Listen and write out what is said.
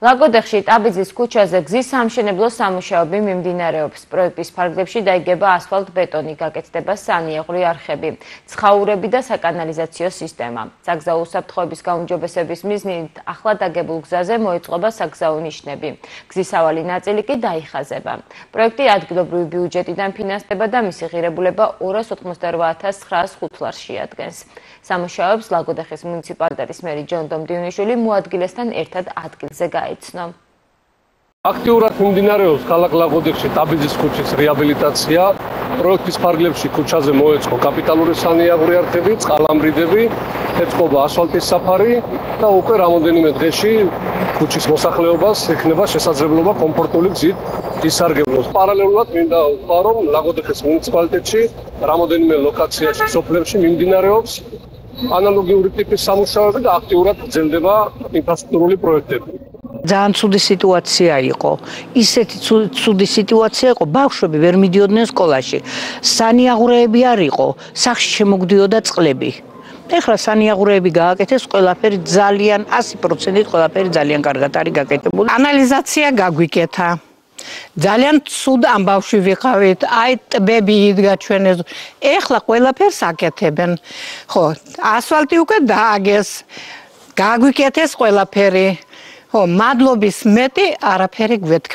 ლაგოდეხში ტაბიძის ქუჩაზე გზის სამშენებლო სამუშაოები მიმდინარეობს. პროექტის ფარგლებში დაიგება ასფალტ-ბეტონი, გაკეთდება სანიაღვრე არხები, ცხაურები და საკანალიზაციო სისტემა. საგზაო უსაფრთხოების გაუმჯობესების მიზნით ახლად დაგებულ გზაზე მოეწყობა საგზაო ნიშნები. გზის ავალი ნაწილი კი დაიხაზება. პროექტი ადგილობრივი ბიუჯეტიდან ფინანსდება და მისი ღირებულება 288,905 ლარს შეადგენს. სამუშაოებს ლაგოდეხის მუნიციპალიტეტის მერი ჯონ დომდიუნიშვილი მოადგილესთან ერთად ადგილზე გაეცნო. აქტიურად მიმდინარეობს ქალაქ ლაგოდეხში ტაბიძის ქუჩის რეაბილიტაცია. პროექტის ფარგლებში ქუჩაზე მოეწყო კაპიტალური სანიაღვრე არხები, წყალამრიდები, ეწყობა ასფალტის საფარი და უკვე რამოდენიმე დღეში ქუჩის მოსახლეობას ექნება შესაძლებლობა კომფორტული გზით ისარგებლოს. პარალელურად მინდა ვთქვა, რომ ლაგოდეხის მუნიციპალიტეტში რამოდენიმე ლოკაციაში სოფლებში მიმდინარეობს ანალოგიური ტიპის სამუშაოები და აქტიურად გრძელდება ინფრასტრუქტურული პროექტები. ძალიან ცუდი სიტუაცია იყო. ისეთი ცუდი სიტუაცია იყო, ბავშვები ვერ მიდიოდნენ სკოლაში. სანიაღვრეები არ იყო, სახში შემოგდიოდა წყლები. ეხლა სანიაღვრეები გააკეთეს, ყველაფერი ძალიან 100%-ით ყველაფერი ძალიან კარგად არის გაკეთებული. ანალიზაცია გაგვიკეთა. ძალიან ცუდ ამბავში ვიყავით, აი ტბები იდგა ჩვენს. ეხლა ყველაფერს აკეთებენ. ხო, ასფალტი უკვე დააგეს. გაგვიკეთეს ყველაფერი. ხო, მადლობის მეტი არაფერი გვეთქ